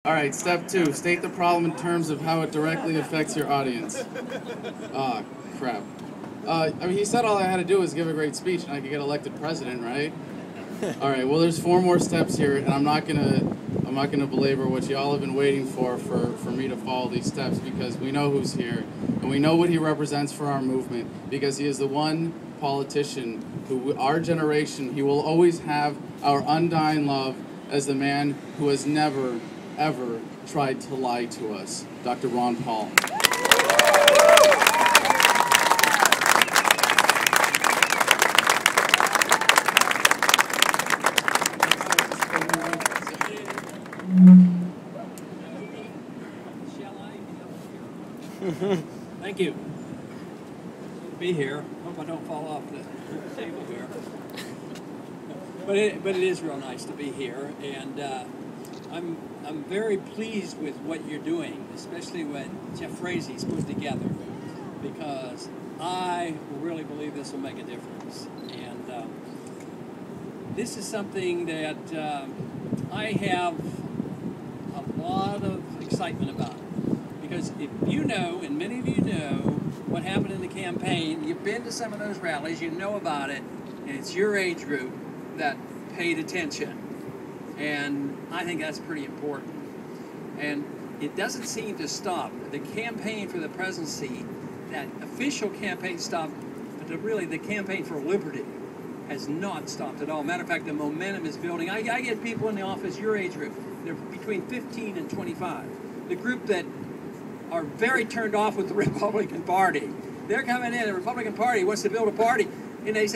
All right, step 2, state the problem in terms of how it directly affects your audience. Ah, crap. I mean, he said all I had to do was give a great speech and I could get elected president, right? All right, well, there's 4 more steps here, and I'm not gonna belabor what y'all have been waiting for me to follow these steps, because we know who's here, and we know what he represents for our movement, because he is the one politician who, our generation, he will always have our undying love as the man who has never, ever tried to lie to us, Dr. Ron Paul. Thank you. Be here. Hope I don't fall off the table here. But it is real nice to be here, and I'm very pleased with what you're doing, especially what Jeff Frazie's put together, because I really believe this will make a difference. And this is something that I have a lot of excitement about. Because if you know, and many of you know, what happened in the campaign, you've been to some of those rallies, you know about it, and it's your age group that paid attention. And I think that's pretty important. And it doesn't seem to stop. The campaign for the presidency, that official campaign stopped, but the campaign for liberty has not stopped at all. Matter of fact, the momentum is building. I get people in the office, your age group, they're between 15 and 25. The group that are very turned off with the Republican Party. They're coming in, the Republican Party wants to build a party, and they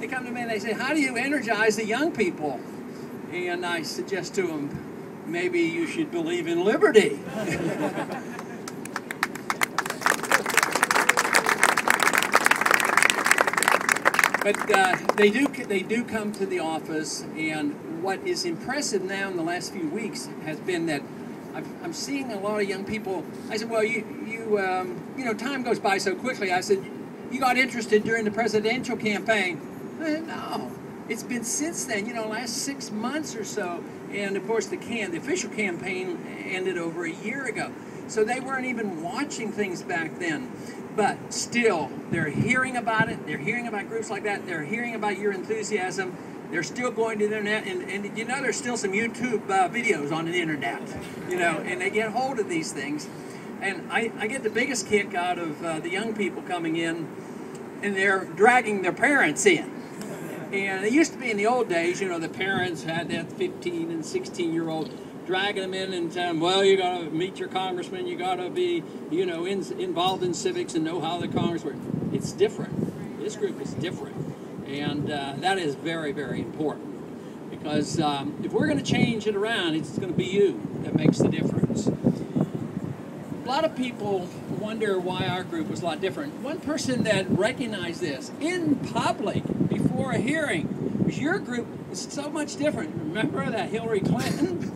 come to me and they say, how do you energize the young people? And I suggest to them, maybe you should believe in liberty. But they do come to the office, and what is impressive now in the last few weeks has been that I'm seeing a lot of young people. I said, well, you know, time goes by so quickly. I said, you got interested during the presidential campaign. No, it's been since then, you know, last 6 months or so. And of course, the official campaign ended over a year ago. So they weren't even watching things back then. But still, they're hearing about it. They're hearing about groups like that. They're hearing about your enthusiasm. They're still going to the internet, and you know there's still some YouTube videos on the internet, you know, and they get hold of these things. And I get the biggest kick out of the young people coming in, and they're dragging their parents in. And it used to be in the old days, you know, the parents had that 15 and 16-year-old dragging them in and telling them, well, you got to meet your congressman, you got to be, you know, involved in civics and know how the Congress works. It's different. This group is different. And that is very, very important, because if we're going to change it around, it's going to be you that makes the difference. A lot of people wonder why our group was a lot different. One person that recognized this in public before a hearing was your group is so much different. Remember that Hillary Clinton?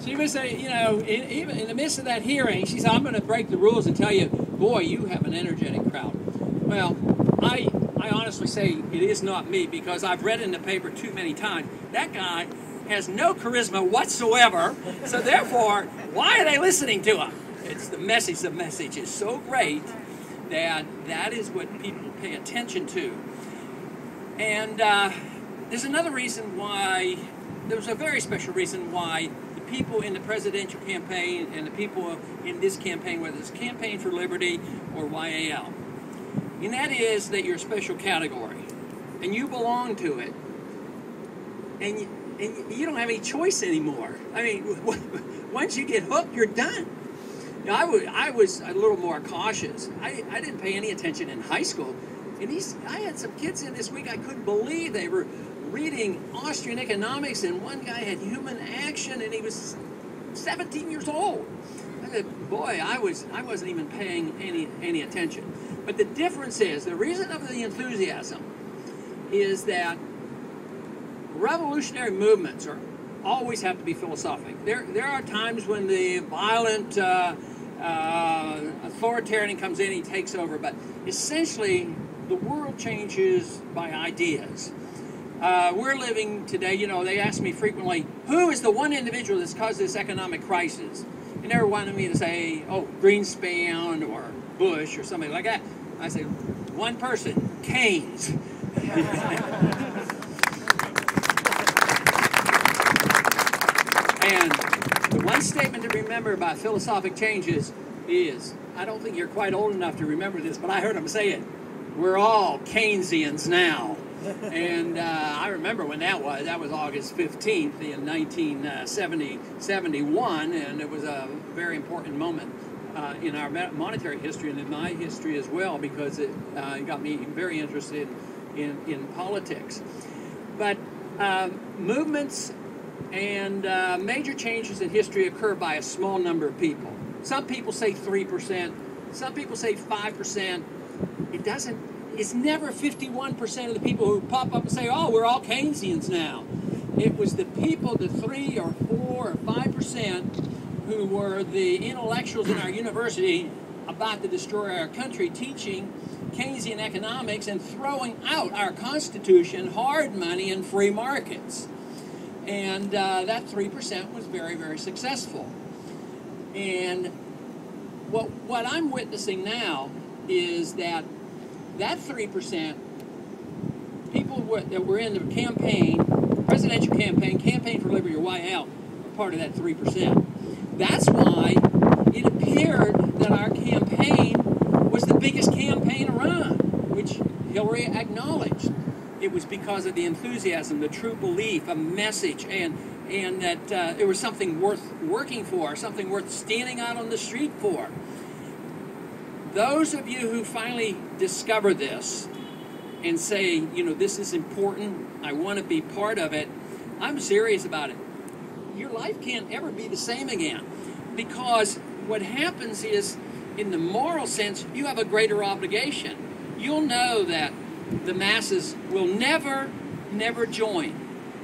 She would say, you know, even in the midst of that hearing, she said, I'm going to break the rules and tell you, boy, you have an energetic crowd. Well, I honestly say it is not me, because I've read in the paper too many times. That guy has no charisma whatsoever, so therefore, why are they listening to him? It's the message. The message is so great that that is what people pay attention to. And there's another reason why, there's a very special reason why the people in the presidential campaign and the people in this campaign, whether it's Campaign for Liberty or YAL, and that is that you're a special category, and you belong to it, and you don't have any choice anymore. I mean, once you get hooked, you're done. Now, I was a little more cautious. I didn't pay any attention in high school, and I had some kids in this week I couldn't believe they were reading Austrian economics, and one guy had human action, and he was 17 years old. I said, boy, I wasn't even paying any attention. But the difference is, the reason of the enthusiasm is that revolutionary movements always have to be philosophic. There are times when the violent authoritarian comes in, he takes over, but essentially the world changes by ideas. We're living today, you know, they ask me frequently, who is the one individual that's caused this economic crisis? They never wanted me to say, oh, Greenspan or Bush or somebody like that. I say, one person, Keynes. And the one statement to remember about philosophic changes is, I don't think you're quite old enough to remember this, but I heard him say it, we're all Keynesians now. And I remember when that was August 15th in 1971, and it was a very important moment in our monetary history and in my history as well, because it got me very interested in politics. But movements and major changes in history occur by a small number of people. Some people say 3%, some people say 5%. It's never 51% of the people who pop up and say, oh, we're all Keynesians now. It was the people, the 3 or 4 or 5% who were the intellectuals in our university about to destroy our country, teaching Keynesian economics and throwing out our Constitution, hard money, and free markets. And that 3% was very, very successful. And what I'm witnessing now is that 3%, people that were in the campaign, presidential campaign for Liberty, or YAL, are part of that 3%. That's why it appeared that our campaign was the biggest campaign around, which Hillary acknowledged. It was because of the enthusiasm, the true belief, a message, and that it was something worth working for, something worth standing out on the street for. Those of you who finally discover this and say, you know, this is important, I want to be part of it, I'm serious about it. Your life can't ever be the same again, because what happens is, in the moral sense, you have a greater obligation. You'll know that the masses will never join.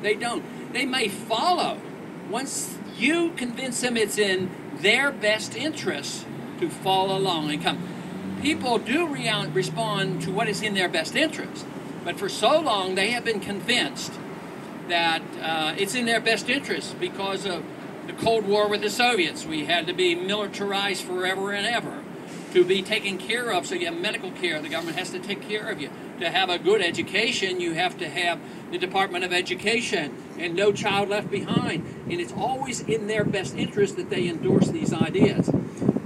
They don't. They may follow once you convince them it's in their best interest to follow along and come. People do respond to what is in their best interest, but for so long they have been convinced that it's in their best interest because of the Cold War with the Soviets. We had to be militarized forever and ever, to be taken care of, so you have medical care. The government has to take care of you. To have a good education, you have to have the Department of Education and No Child Left Behind. And it's always in their best interest that they endorse these ideas.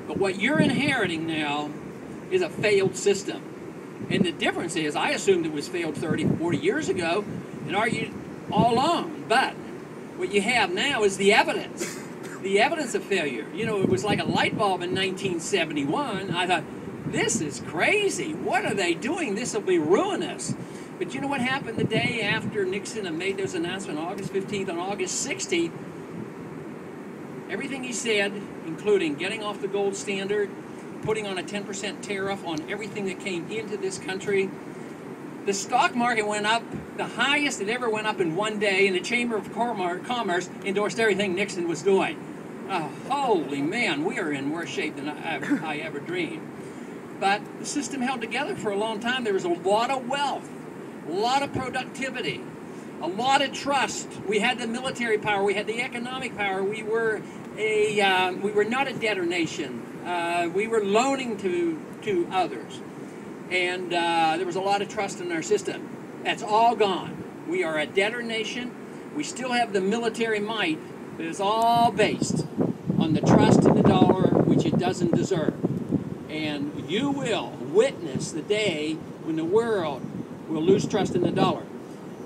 But what you're inheriting now is a failed system. And the difference is, I assumed it was failed 30, 40 years ago and argued all along. But what you have now is the evidence of failure. You know, it was like a light bulb in 1971. I thought, this is crazy. What are they doing? This will be ruinous. But you know what happened the day after Nixon had made those announcements on August 15th, on August 16th? Everything he said, including getting off the gold standard, putting on a 10% tariff on everything that came into this country, the stock market went up, the highest it ever went up in one day, and the Chamber of Commerce endorsed everything Nixon was doing. Oh, holy man, we are in worse shape than I ever dreamed. But the system held together for a long time. There was a lot of wealth, a lot of productivity, a lot of trust. We had the military power, we had the economic power. We were not a debtor nation. We were loaning to others. And there was a lot of trust in our system. That's all gone. We are a debtor nation. We still have the military might, but it's all based on the trust in the dollar, which it doesn't deserve. And you will witness the day when the world will lose trust in the dollar.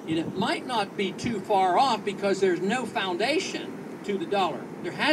And it might not be too far off, because there's no foundation to the dollar. There has